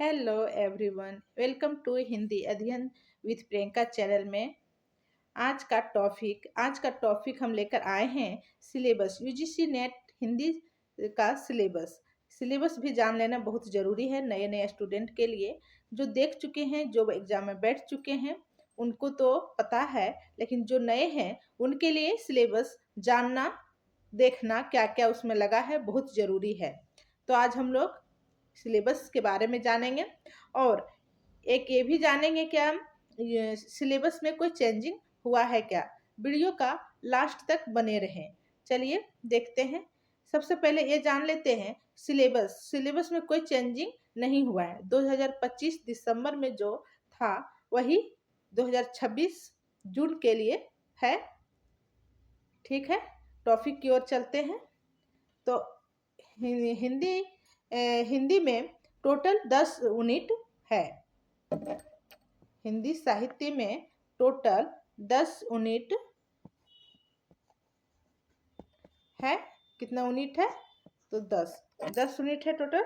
Hello everyone, welcome to Hindi अध्ययन with Priyanka channel में। आज का टॉपिक हम लेकर आए हैं सिलेबस। यूजीसी नेट हिंदी का सिलेबस भी जान लेना बहुत ज़रूरी है नए नए स्टूडेंट के लिए। जो देख चुके हैं, जो एग्जाम में बैठ चुके हैं, उनको तो पता है, लेकिन जो नए हैं उनके लिए सिलेबस जानना, देखना क्या क्या उसमें लगा है बहुत ज़रूरी है। तो आज हम लोग सिलेबस के बारे में जानेंगे और एक ये भी जानेंगे क्या सिलेबस में कोई चेंजिंग हुआ है क्या। वीडियो का लास्ट तक बने रहें। चलिए देखते हैं। सबसे पहले ये जान लेते हैं सिलेबस में कोई चेंजिंग नहीं हुआ है। 2025 दिसंबर में जो था वही 2026 जून के लिए है। ठीक है, टॉपिक की ओर चलते हैं। तो हिंदी हिंदी में टोटल 10 यूनिट है। हिंदी साहित्य में टोटल 10 यूनिट है। कितना यूनिट है? तो 10 यूनिट है टोटल।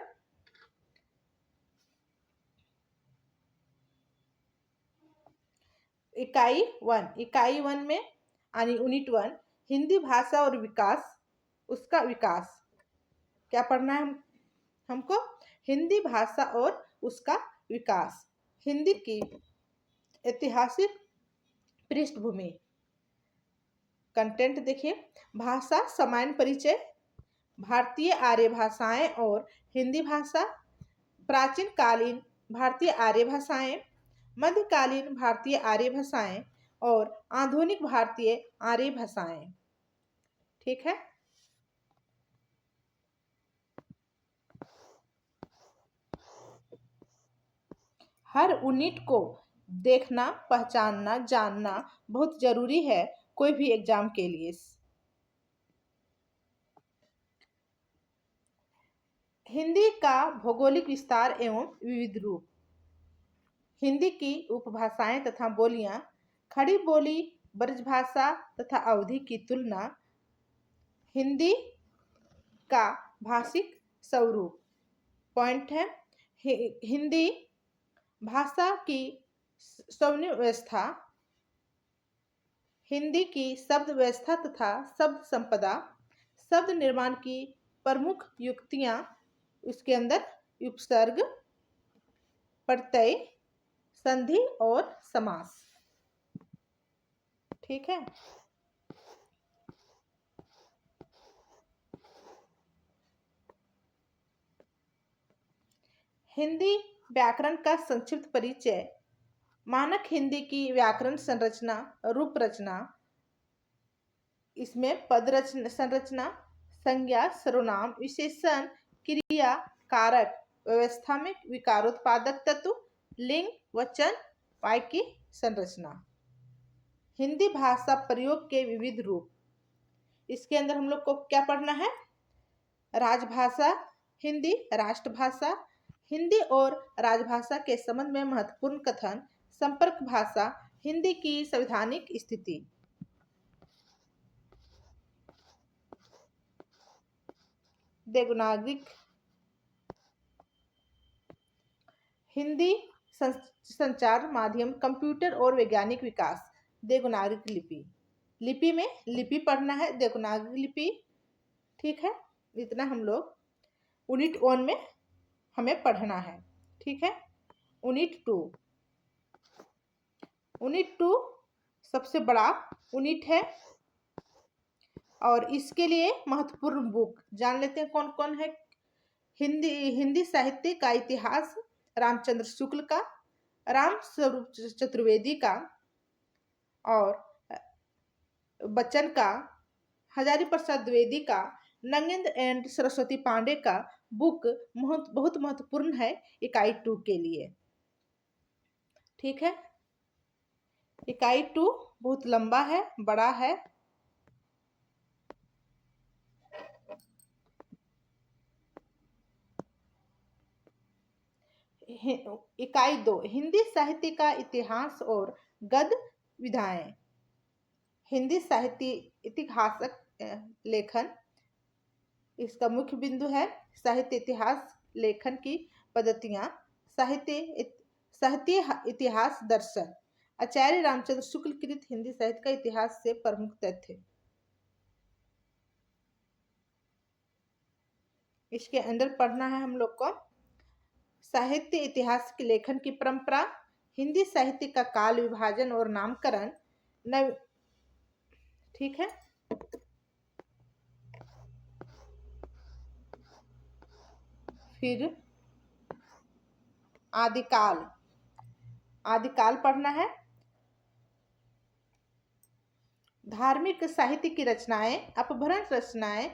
इकाई वन में यानी यूनिट 1 हिंदी भाषा और विकास, उसका विकास क्या पढ़ना है हमको? हिंदी भाषा और उसका विकास। हिंदी की ऐतिहासिक पृष्ठभूमि। कंटेंट देखिए। भाषा सामान्य परिचय, भारतीय आर्य भाषाएं और हिंदी भाषा, प्राचीन कालीन भारतीय आर्य भाषाएं, मध्यकालीन भारतीय आर्य भाषाएं और आधुनिक भारतीय आर्य भाषाएं। ठीक है। हर यूनिट को देखना, पहचानना, जानना बहुत जरूरी है कोई भी एग्जाम के लिए। हिंदी का भौगोलिक विस्तार एवं विविध रूप। हिंदी की उपभाषाएं तथा बोलियां, खड़ी बोली, ब्रजभाषा तथा अवधी की तुलना। हिंदी का भाषिक स्वरूप। पॉइंट है हिंदी भाषा की स्वनिय व्यवस्था, हिंदी की शब्द व्यवस्था तथा शब्द संपदा, शब्द निर्माण की प्रमुख युक्तियां, उसके अंदर उपसर्ग, प्रत्यय, संधि और समास। ठीक है। हिंदी व्याकरण का संक्षिप्त परिचय। मानक हिंदी की व्याकरण संरचना, रूप रचना। इसमें पद संरचना, संज्ञा, सर्वनाम, विशेषण, क्रिया, कारक, व्यवस्था में विकारोत्पादक तत्व, लिंग, वचन, वाक्य की संरचना। हिंदी भाषा प्रयोग के विविध रूप। इसके अंदर हम लोग को क्या पढ़ना है? राजभाषा हिंदी, राष्ट्रभाषा हिंदी और राजभाषा के संबंध में महत्वपूर्ण कथन, संपर्क भाषा, हिंदी की संवैधानिक स्थिति। देवनागरिक हिंदी संचार माध्यम, कंप्यूटर और वैज्ञानिक विकास। देवनागरिक लिपि। लिपि में लिपि पढ़ना है, देवनागरिक लिपि। ठीक है, इतना हम लोग यूनिट 1 में हमें पढ़ना है। ठीक है। यूनिट टू सबसे बड़ा यूनिट है और इसके लिए महत्वपूर्ण बुक जान लेते हैं कौन कौन है। हिंदी साहित्य का इतिहास, रामचंद्र शुक्ल का, राम स्वरूप चतुर्वेदी का और बच्चन का, हजारी प्रसाद द्विवेदी का, नंगेंद्र एंड सरस्वती पांडे का बुक बहुत महत्वपूर्ण है इकाई 2 के लिए। ठीक है। इकाई 2 बहुत लंबा है, बड़ा है। इकाई 2 हिंदी साहित्य का इतिहास और गद्य विधाएं। हिंदी साहित्य इतिहासक लेखन इसका मुख्य बिंदु है। साहित्य इतिहास लेखन की पद्धतियां, साहित्य साहित्य इतिहास दर्शन। आचार्य रामचंद्र शुक्ल कृत हिंदी साहित्य का इतिहास से प्रमुख तथ्य। इसके अंदर पढ़ना है हम लोग को साहित्य इतिहास के लेखन की परंपरा, हिंदी साहित्य का काल विभाजन और नामकरण, नव ठीक है। फिर आदिकाल, आदिकाल पढ़ना है। धार्मिक साहित्य की रचनाएं, अपभ्रंश रचनाएं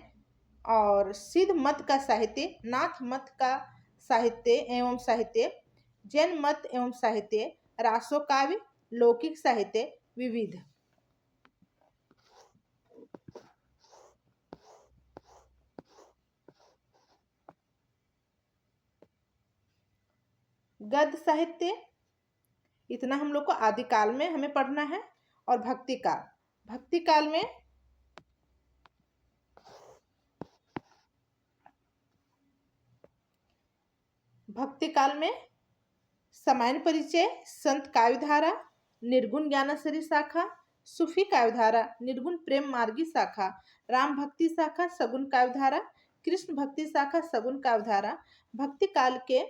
और सिद्ध मत का साहित्य, नाथ मत का साहित्य एवं साहित्य, जैन मत एवं साहित्य, रासो काव्य, लौकिक साहित्य, विविध। गद्य साहित्य, इतना हम लोग को आदिकाल में हमें पढ़ना है। और भक्ति काल, भक्ति काल में भक्ति काल में सामान्य परिचय, संत काव्यधारा, निर्गुण ज्ञानेश्वरी शाखा, सूफी काव्यधारा, निर्गुण प्रेम मार्गी शाखा, राम भक्ति शाखा, सगुन काव्यधारा, कृष्ण भक्ति शाखा, सगुन काव्यधारा। भक्ति काल के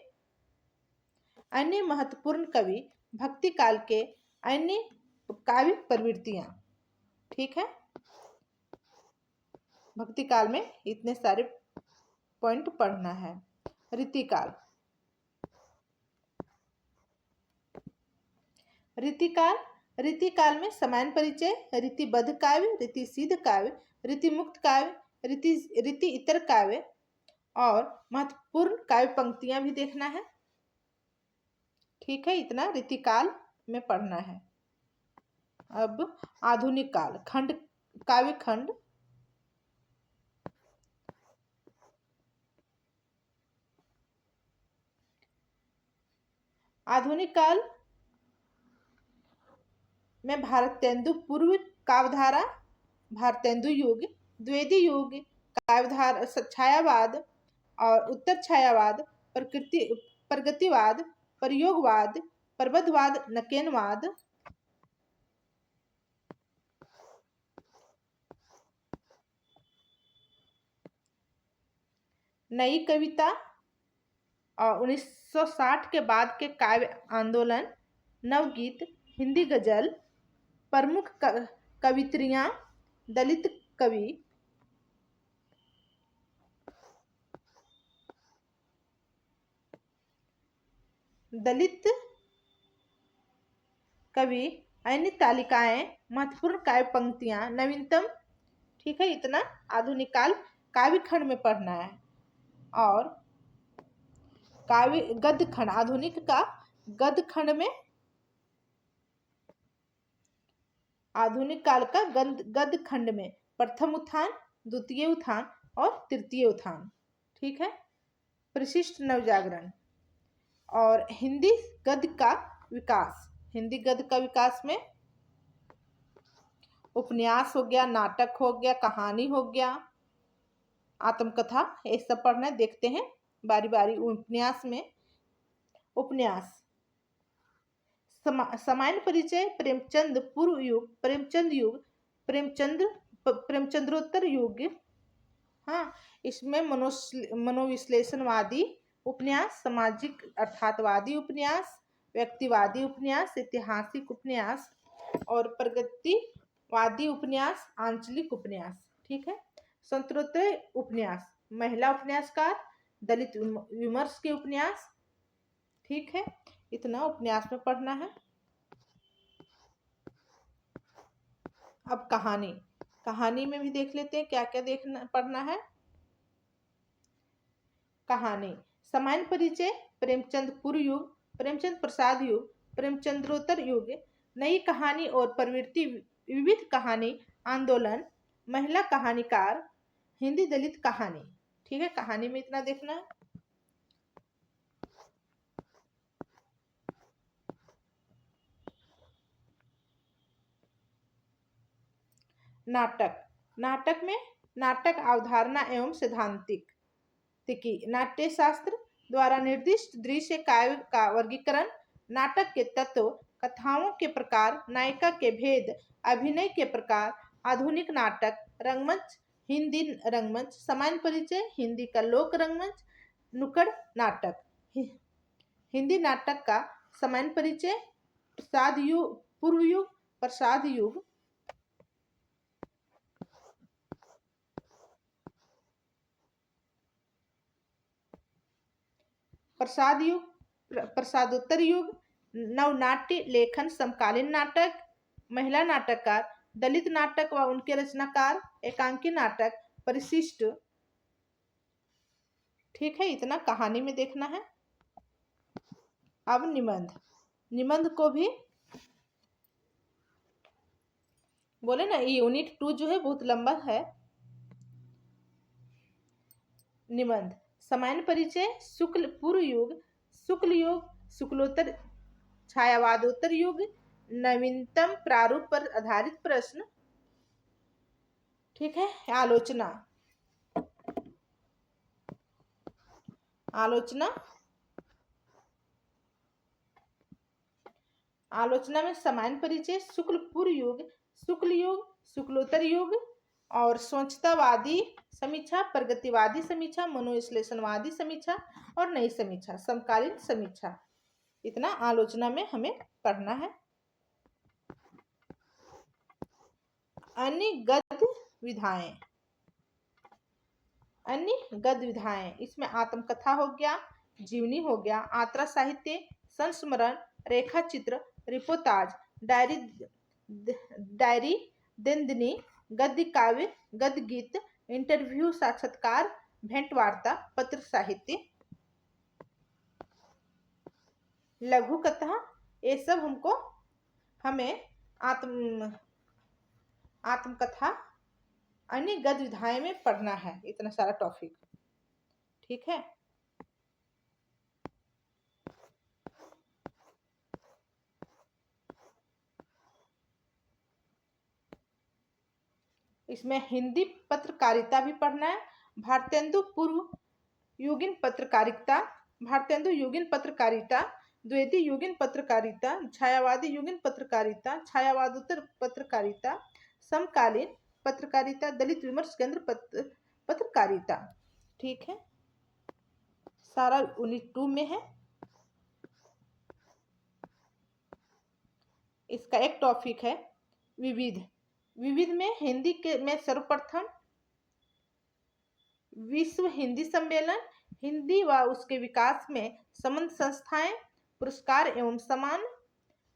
अन्य महत्वपूर्ण कवि, भक्ति काल के अन्य काव्य प्रवृत्तियां। ठीक है, भक्ति काल में इतने सारे पॉइंट पढ़ना है। रीतिकाल, रीतिकाल, रीतिकाल में सामान्य परिचय, रीतिबद्ध काव्य, रीति सिद्ध काव्य, रीति मुक्त काव्य, रीति इतर काव्य और महत्वपूर्ण काव्य पंक्तियां भी देखना है। ठीक है, इतना रीतिकाल में पढ़ना है। अब आधुनिक काल, खंड, काव्य खंड। आधुनिक काल में भारतेंदु पूर्व काव्यधारा, भारतेंदु युग, द्विवेदी युग, काव्यधारा, छायावाद और उत्तर छायावाद, प्रगतिवाद, प्रयोगवाद, प्रबंधवाद, नकेनवाद, नई कविता और 1960 के बाद के काव्य आंदोलन, नवगीत, हिंदी गजल, प्रमुख कवित्रियां, दलित कवि, दलित कवि, अन्य तालिकाएं, महत्वपूर्ण काव्य पंक्तियां, नवीनतम। ठीक है, इतना आधुनिक काल काव्य खंड में पढ़ना है। और काव्य गद्य खंड, आधुनिक का गद्य खंड में, आधुनिक काल का गद्य खंड में प्रथम उत्थान, द्वितीय उत्थान और तृतीय उत्थान। ठीक है, परिशिष्ट नवजागरण और हिंदी गद्य का विकास। हिंदी गद्य का विकास में उपन्यास हो गया, नाटक हो गया, कहानी हो गया, आत्मकथा, ये सब पढ़ना है। देखते हैं बारी बारी। उपन्यास में, उपन्यास सामान्य परिचय, प्रेमचंद पूर्व युग, प्रेमचंद युग, प्रेमचंद्रोत्तर युग। हाँ, इसमें मनोविश्लेषणवादी उपन्यास, सामाजिक अर्थातवादी उपन्यास, व्यक्तिवादी उपन्यास, ऐतिहासिक उपन्यास और प्रगतिवादी उपन्यास, आंचलिक उपन्यास। ठीक है, स्वतंत्रोत्तर उपन्यास, महिला उपन्यासकार, दलित विमर्श के उपन्यास। ठीक है, इतना उपन्यास में पढ़ना है। अब कहानी, कहानी में भी देख लेते हैं क्या क्या देखना पढ़ना है। कहानी सामान्य परिचय, प्रेमचंद पूर्व युग, प्रेमचंद प्रसाद युग, प्रेमचंद्रोत्तर युग, नई कहानी और प्रवृत्ति, विविध कहानी आंदोलन, महिला कहानीकार, हिंदी दलित कहानी। ठीक है, कहानी में इतना देखना है। नाटक, नाटक में नाटक अवधारणा एवं सैद्धांतिक, नाट्य शास्त्र, द्वारा निर्दिष्ट दृश्य काव्य का वर्गीकरण, नाटक के तत्व, कथाओं के प्रकार, नायिका के भेद, अभिनय के प्रकार, आधुनिक नाटक, रंगमंच, हिंदी रंगमंच, सामान्य परिचय, हिंदी का लोक रंगमंच, नुक्कड़ नाटक, हिंदी नाटक का सामान्य परिचय, प्रसाद युग, पूर्व युग, प्रसाद युग, प्रसाद युग, प्रसादोत्तर युग, नवनाट्य लेखन, समकालीन नाटक, महिला नाटककार, दलित नाटक व उनके रचनाकार, एकांकी नाटक, परिशिष्ट। ठीक है, इतना कहानी में देखना है। अब निबंध, निबंध को भी बोले ना, यूनिट 2 जो है बहुत लंबा है। निबंध, सामान्य परिचय, शुक्ल पूर्व युग, शुक्ल युग, शुक्लोत्तर, छायावादोत्तर युग, नवीनतम प्रारूप पर आधारित प्रश्न। ठीक है, आलोचना, आलोचना, आलोचना में सामान्य परिचय, शुक्ल पूर्व युग, शुक्ल युग, शुक्लोत्तर युग और स्वच्छतावादी समीक्षा, प्रगतिवादी समीक्षा, मनोविश्लेषणवादी समीक्षा और नई समीक्षा, समकालीन समीक्षा। इतना आलोचना में हमें पढ़ना है। अन्य गद्य विधाएं, अन्य गद्य विधाएं, इसमें आत्मकथा हो गया, जीवनी हो गया, आत्रा साहित्य, संस्मरण, रेखा चित्र, रिपोर्टाज, डायरी, डायरी, दंदनी, गद्य काव्य, गद्य गीत, इंटरव्यू, साक्षात्कार, भेंट वार्ता, पत्र साहित्य, लघु कथा, ये सब हमको हमें आत्मकथा, अन्य गद्य विधाएं में पढ़ना है, इतना सारा टॉपिक। ठीक है, इसमें हिंदी पत्रकारिता भी पढ़ना है, भारतेंदु पूर्व युगीन पत्रकारिता, भारतेंदु युगीन पत्रकारिता, द्विवेदी युगीन पत्रकारिता, छायावादी युगीन पत्रकारिता, छायावादोत्तर पत्रकारिता, समकालीन पत्रकारिता, दलित विमर्श केंद्र पत्रकारिता। ठीक है, सारा यूनिट 2 में है। इसका एक टॉपिक है विविध, विविध में हिंदी के में सर्वप्रथम विश्व हिंदी सम्मेलन, हिंदी व उसके विकास में संबंध संस्थाएं, पुरस्कार एवं सम्मान,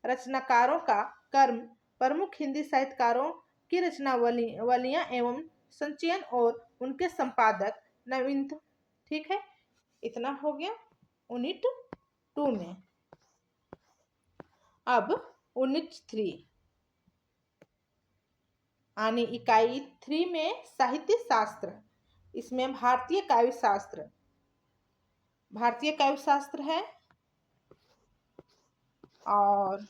रचनाकारों का कर्म, प्रमुख हिंदी साहित्यकारों की रचनावलियां एवं संचयन और उनके संपादक, नवीनतम। ठीक है, इतना हो गया यूनिट 2 में। अब यूनिट 3 यानी इकाई 3 में साहित्य शास्त्र, इसमें भारतीय काव्य शास्त्र, भारतीय काव्य शास्त्र है और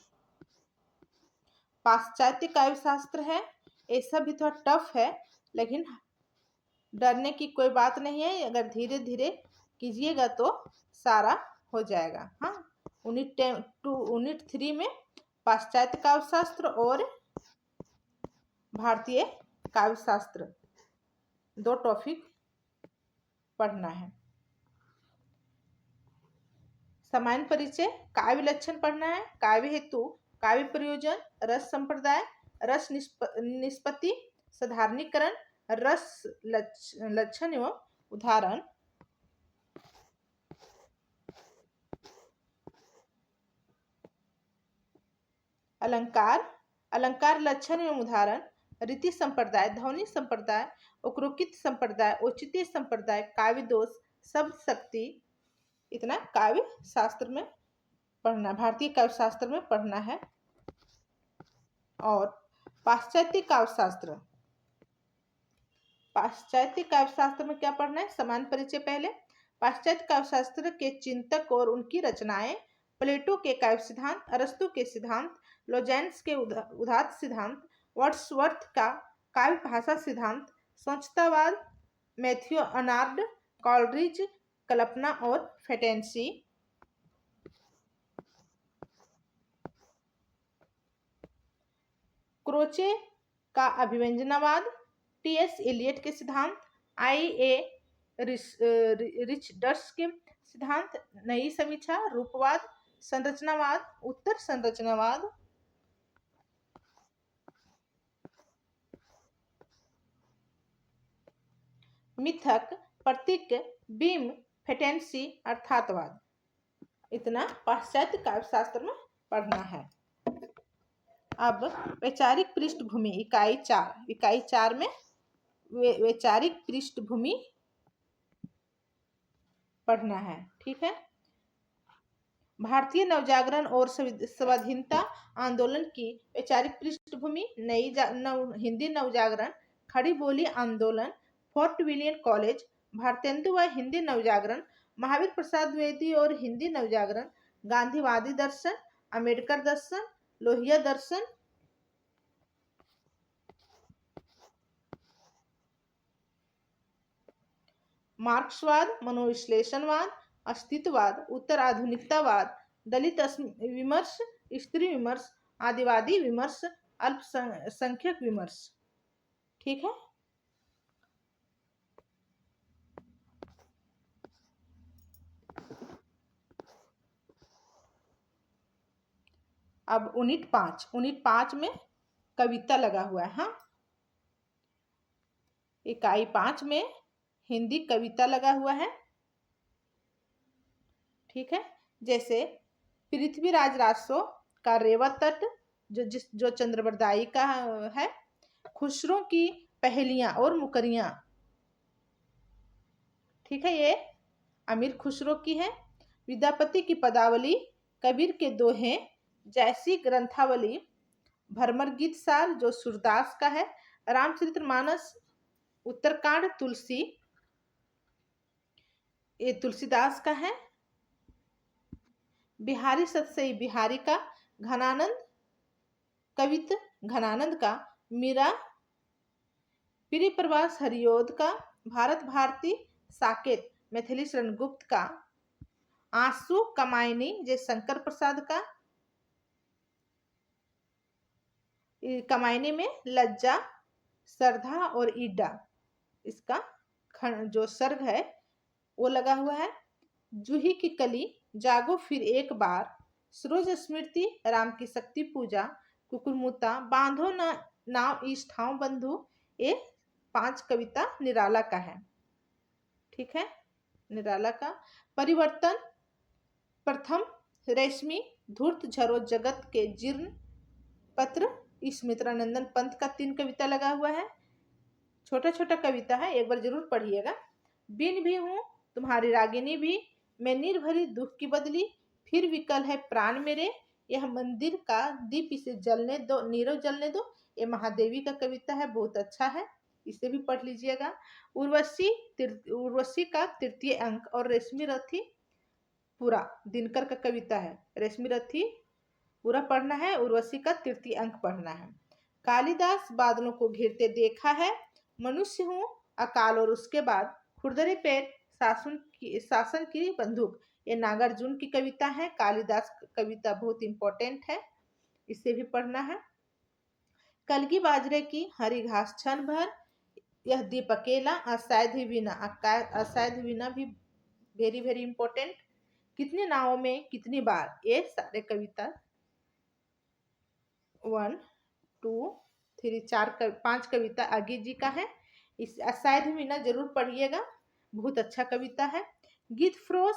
पाश्चात्य काव्य शास्त्र है। ये सब भी थोड़ा टफ है, लेकिन डरने की कोई बात नहीं है, अगर धीरे धीरे कीजिएगा तो सारा हो जाएगा। हाँ, यूनिट 3 में पाश्चात्य काव्य शास्त्र और भारतीय काव्य शास्त्र 2 टॉपिक पढ़ना है। सामान्य परिचय, काव्य लक्षण पढ़ना है, काव्य हेतु, काव्य प्रयोजन, रस संप्रदाय, रस निष्पत्ति, साधारणीकरण, रस लक्षण एवं उदाहरण, अलंकार, अलंकार लक्षण एवं उदाहरण, रीति संप्रदाय, ध्वनि संप्रदाय, उपरोक्त संप्रदाय, औचित्य संप्रदाय, काव्य दोष, शब्द शक्ति। इतना काव्य शास्त्र में पढ़ना, भारतीय काव्य शास्त्र में पढ़ना है। और पाश्चात्य काव्य शास्त्र, पाश्चात्य काव्य शास्त्र में क्या पढ़ना है? समान परिचय पहले, पाश्चात्य काव्य शास्त्र के चिंतक और उनकी रचनाएं, प्लेटो के काव्य सिद्धांत, अरस्तु के सिद्धांत, लोजेंस के उदात्त सिद्धांत, वर्ड्सवर्थ का काव्य भाषा सिद्धांत, स्वच्छतावाद, मैथ्यू अर्नाल्ड, कॉलरिज, कल्पना और फैंटेसी, क्रोचे का अभिव्यंजनावाद, टी.एस. एलियट के सिद्धांत, आई.ए. रिचर्ड्स के सिद्धांत, नई समीक्षा, रूपवाद, संरचनावाद, उत्तर संरचनावाद, मिथक, प्रतीक, बीम, फैंटेसी, अर्थातवाद। इतना पाश्चात्य काव्यशास्त्र में पढ़ना है। अब वैचारिक पृष्ठभूमि इकाई 4 में वैचारिक पृष्ठभूमि पढ़ना है। ठीक है। भारतीय नवजागरण और स्वाधीनता आंदोलन की वैचारिक पृष्ठभूमि, हिंदी नवजागरण, खड़ी बोली आंदोलन, फोर्ट विलियम कॉलेज, भारतेंदु व हिंदी नवजागरण, महावीर प्रसाद द्विवेदी और हिंदी नवजागरण, गांधीवादी दर्शन, अम्बेडकर दर्शन, लोहिया दर्शन, मार्क्सवाद, मनोविश्लेषणवाद, अस्तित्ववाद, उत्तर आधुनिकतावाद, दलित विमर्श, स्त्री विमर्श, आदिवादी विमर्श, अल्पसंख्यक विमर्श। ठीक है। अब यूनिट 5 में कविता लगा हुआ है। हाँ, इकाई 5 में हिंदी कविता लगा हुआ है। ठीक है। जैसे पृथ्वीराज रासो का रेवत तट, जो चंद्रबरदाई का है, खुसरो की पहेलियां और मुकरियां। ठीक है, ये अमीर खुसरो की है। विद्यापति की पदावली, कबीर के दोहे, जैसी ग्रंथावली, भरमर गीत सार जो सूरदास का है, रामचरितमानस, उत्तरकांड तुलसी, ये तुलसीदास का है। बिहारी सतसई बिहारी का, घनानंद कवित घनानंद का, मीरा पीरी प्रवास हरियोध का, भारत भारती साकेत मैथिली शरण गुप्त का, आंसू कमायनी जय शंकर प्रसाद का, कमायनी में लज्जा, श्रद्धा और ईडा, इसका जो सर्ग है वो लगा हुआ है। जूही की कली, जागो फिर एक बार, सरोज स्मृति, राम की शक्ति पूजा, कुकुरमुता, बांधो न नाव इस ठाव बंधु, ये 5 कविता निराला का है। ठीक है। निराला का परिवर्तन, प्रथम रेशमी, धूर्त झरो जगत के जीर्ण पत्र, इस मित्रानंदन पंत का 3 कविता लगा हुआ है। छोटा छोटा कविता है, एक बार जरूर पढ़िएगा। बिन भी हूँ तुम्हारी रागिनी भी, मैं निर्भरी दुख की बदली, फिर विकल है प्राण मेरे, यह मंदिर का दीप इसे जलने दो, नीरव जलने दो, ये महादेवी का कविता है, बहुत अच्छा है, इसे भी पढ़ लीजिएगा। उर्वशी का 3य अंक और रेशमी रथी पूरा, दिनकर का कविता है। रेशमी रथी पूरा पढ़ना है, उर्वशी का 3य अंक पढ़ना है। कालिदास बादलों को घिरते देखा है, मनुष्य हूँ अकाल और उसके बाद, खुरदरे पेट शासन की बंदूक, ये नागार्जुन की कविता है। कालिदास कविता बहुत इंपॉर्टेंट है, इसे भी पढ़ना है। कलगी बाजरे की हरी घास क्षण भर, यह दीप अकेला, अशायद ही बिना, अशायद ही बिना भी वेरी वेरी इंपॉर्टेंट। कितने नावों में कितनी बार, ये सारे कविता 1 2 3 5 कविता आगे जी का है। इस अशायद ही बिना जरूर पढ़िएगा, बहुत अच्छा कविता है। गीत फ्रोस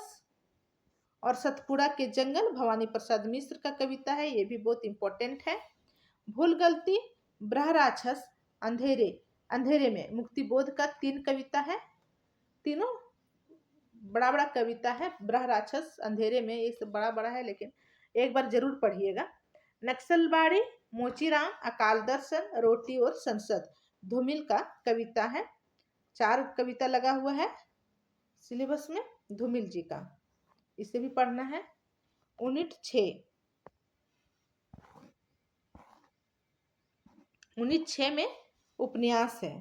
और सतपुड़ा के जंगल, भवानी प्रसाद मिश्र का कविता है, ये भी बहुत इंपॉर्टेंट है। भूल गलती, ब्रह राक्षस, अंधेरे में, मुक्ति बोध का 3 कविता है, तीनों बड़ा बड़ा कविता है। ब्रह राक्षस, अंधेरे में, ये सब बड़ा बड़ा है, लेकिन एक बार जरूर पढ़िएगा। नक्सलबाड़ी, मोचीराम, अकाल दर्शन, रोटी और संसद, धूमिल का कविता है। 4 कविता लगा हुआ है सिलेबस में धूमिल जी का, इसे भी पढ़ना है। यूनिट 6 में उपन्यास है।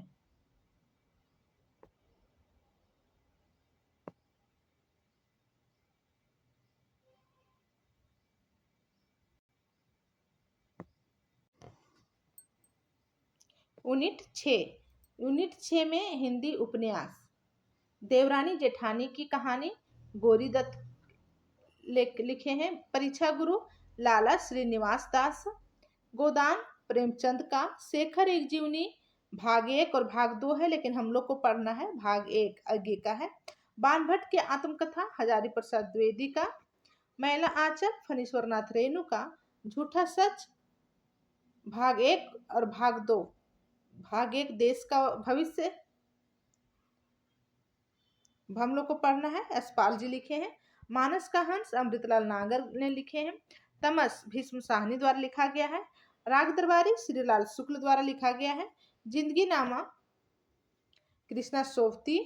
यूनिट 6 में हिंदी उपन्यास देवरानी जेठानी की कहानी गौरी दत्त लिखे हैं। परीक्षा गुरु लाला श्रीनिवास दास। गोदान प्रेमचंद का। शेखर एक जीवनी भाग 1 और भाग 2 है, लेकिन हम लोग को पढ़ना है भाग 1 आगे का है। बाणभट्ट की आत्मकथा हजारी प्रसाद द्विवेदी का। मैला आंचल फणीश्वर नाथ रेणु का। झूठा सच भाग 1 और भाग 2। भाग 1 देश का भविष्य हम लोग को पढ़ना है, यशपाल जी लिखे हैं। मानस का हंस अमृतलाल नागर ने लिखे हैं। तमस भीष्म साहनी द्वारा लिखा गया है। राग दरबारी श्रीलाल शुक्ल द्वारा लिखा गया है। जिंदगी नामा कृष्णा सोवती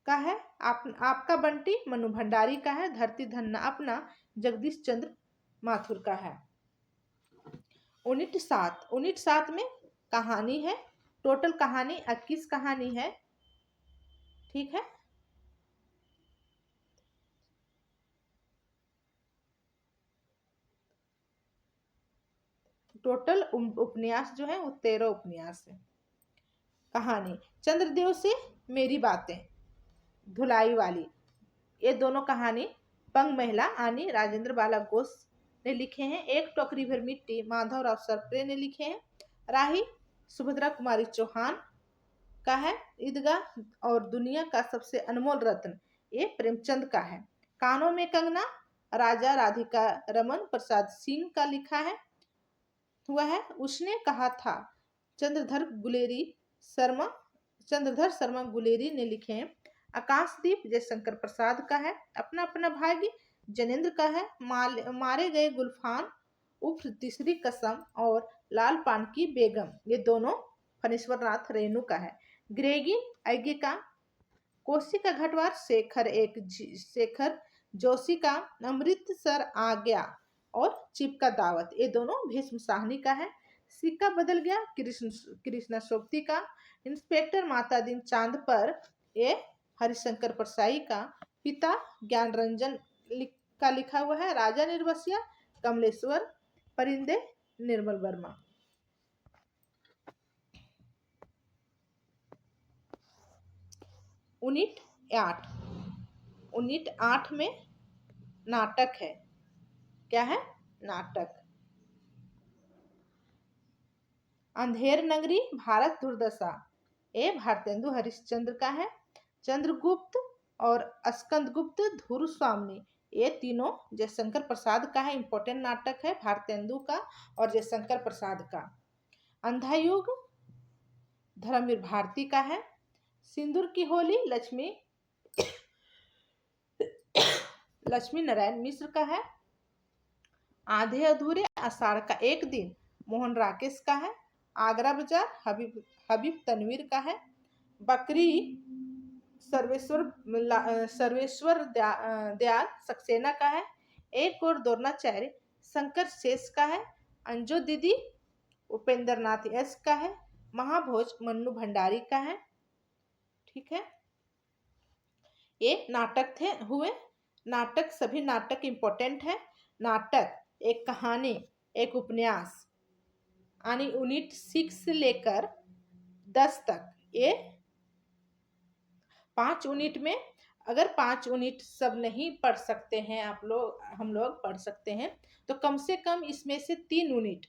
का है। आपका बंटी मनु भंडारी का है। धरती धन्ना अपना जगदीश चंद्र माथुर का है। यूनिट 7 में कहानी है। टोटल कहानी 21 कहानी है, ठीक है। टोटल उपन्यास जो है वो 13 उपन्यास है। कहानी चंद्रदेव से मेरी बातें, धुलाई वाली, ये दोनों कहानी पंग महिला आनी राजेंद्र बाला घोष ने लिखे हैं। एक टोकरी भर मिट्टी माधव राव सरप्रे ने लिखे हैं। राही सुभद्रा कुमारी चौहान का है। ईदगाह और दुनिया का सबसे अनमोल रत्न ये प्रेमचंद का है। कानों में कंगना राजा राधिका रमन प्रसाद सिंह का लिखा है हुआ है। उसने कहा था चंद्रधर शर्मा गुलेरी ने लिखे हैं। आकाशदीप जयशंकर प्रसाद का है। अपना अपना भाग्य जनेन्द्र का है। मारे गए गुलफान उर्फ तीसरी कसम और लाल पान की बेगम ये दोनों फणीश्वर नाथ रेणु का है। ग्रेगी आगे का। कोसी का घटवार शेखर जोशी का। अमृतसर आ गया और चिप का दावत ये दोनों भीष्म साहनी का है। सिक्का बदल गया कृष्णा सोबती का। इंस्पेक्टर माता दिन चांद पर ये हरिशंकर परसाई का। पिता ज्ञान रंजन का लिखा हुआ है। राजा निर्वसिया कमलेश्वर परिंदे निर्मल वर्मा। यूनिट 8 में नाटक है। क्या है? नाटक। अंधेर नगरी भारत दुर्दशा ये भारतेंदु हरिश्चंद्र का है। चंद्रगुप्त और स्कंदगुप्त धुर स्वामी ये तीनों जयशंकर प्रसाद का है। इंपॉर्टेंट नाटक है भारतेंदु का और जयशंकर प्रसाद का। अंधायुग धर्मवीर भारती का है। सिंदूर की होली लक्ष्मी नारायण मिश्र का है। आधे अधूरे आषाढ़ का एक दिन मोहन राकेश का है। आगरा बाजार हबीब तनवीर का है। बकरी सर्वेश्वर दयाल सक्सेना का है। एक और द्रोणाचार्य शंकर शेष का है। अंजो दीदी उपेंद्र नाथ यश का है। महाभोज मन्नू भंडारी का है, ठीक है। ये नाटक हुए। नाटक सभी नाटक इंपॉर्टेंट है। नाटक एक कहानी एक उपन्यास यानी यूनिट 6 से लेकर 10 तक ये 5 यूनिट में अगर 5 यूनिट सब नहीं पढ़ सकते हैं हम लोग पढ़ सकते हैं तो कम से कम इसमें से 3 यूनिट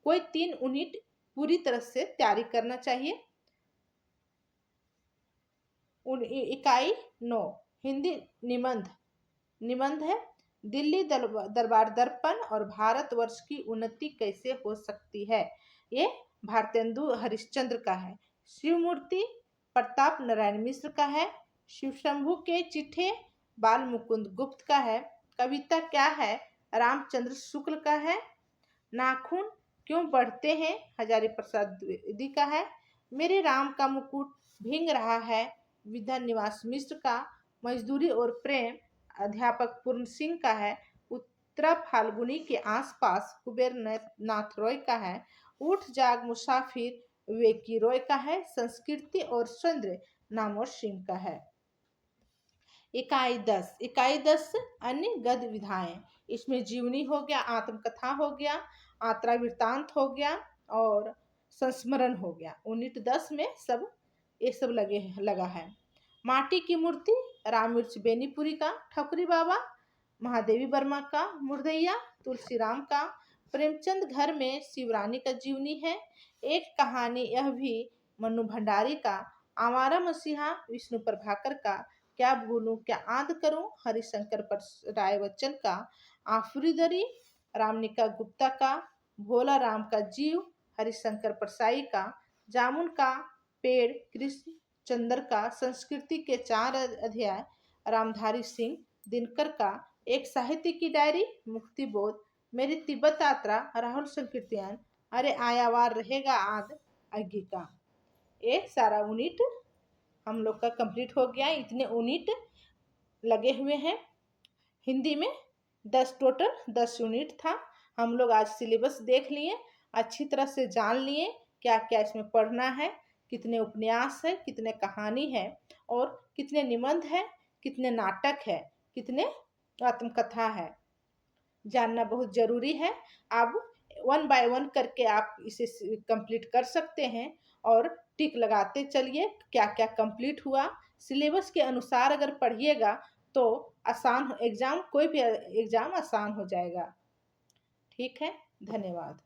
कोई 3 यूनिट पूरी तरह से तैयारी करना चाहिए। इकाई 9 हिंदी निबंध है। दिल्ली दरबार दर्पण और भारतवर्ष की उन्नति कैसे हो सकती है ये भारतेंदु हरिश्चंद्र का है। शिवमूर्ति प्रताप नारायण मिश्र का है। शिव शंभू के चिट्ठे बाल मुकुंद गुप्त का है। कविता क्या है रामचंद्र शुक्ल का है। नाखून क्यों बढ़ते हैं हजारी प्रसाद द्विवेदी का है। मेरे राम का मुकुट भींग रहा है विधान निवास मिश्र का। मजदूरी और प्रेम अध्यापक पूर्ण सिंह का है। उत्तरा फाल्गुनी के आसपास कुबेर नाथ रॉय का है। उठ जाग मुसाफिर वेकी रॉय का है। संस्कृति और चंद्र नामोर सिंह का है। इकाई 10 अन्य गद्य विधाएं। इसमें जीवनी हो गया, आत्मकथा हो गया, आत्रा वृत्तांत हो गया और संस्मरण हो गया। यूनिट 10 में सब ये सब लगा है। माटी की मूर्ति रामवृक्ष बेनीपुरी का, ठकुरी बाबा, महादेवी वर्मा का मुर्दैया, तुलसीराम का, प्रेमचंद घर में शिवरानी का जीवनी है। एक कहानी यह भी मन्नू भंडारी का, आवारा मसीहा विष्णु प्रभाकर का, क्या भूलूं क्या आद करूं हरिशंकर राय बच्चन का, आफरीदरी रामनिका गुप्ता का, भोला राम का जीव हरिशंकर परसाई का, जामुन का पेड़ कृष्ण चंद्र का, संस्कृति के 4 अध्याय रामधारी सिंह दिनकर का, एक साहित्य की डायरी मुक्ति बोध, मेरी तिब्बत यात्रा राहुल संकीर्तन, अरे आयावार रहेगा आद अग्गी का। ये सारा यूनिट हम लोग का कंप्लीट हो गया। इतने यूनिट लगे हुए हैं। हिंदी में 10 यूनिट था। हम लोग आज सिलेबस देख लिए, अच्छी तरह से जान लिए क्या क्या इसमें पढ़ना है, कितने उपन्यास है, कितने कहानी है और कितने निबंध है, कितने नाटक है, कितने आत्मकथा है, जानना बहुत जरूरी है। अब 1 बाय 1 करके आप इसे कंप्लीट कर सकते हैं और टिक लगाते चलिए क्या क्या कंप्लीट हुआ। सिलेबस के अनुसार अगर पढ़िएगा तो आसान एग्जाम, कोई भी एग्जाम आसान हो जाएगा। ठीक है, धन्यवाद।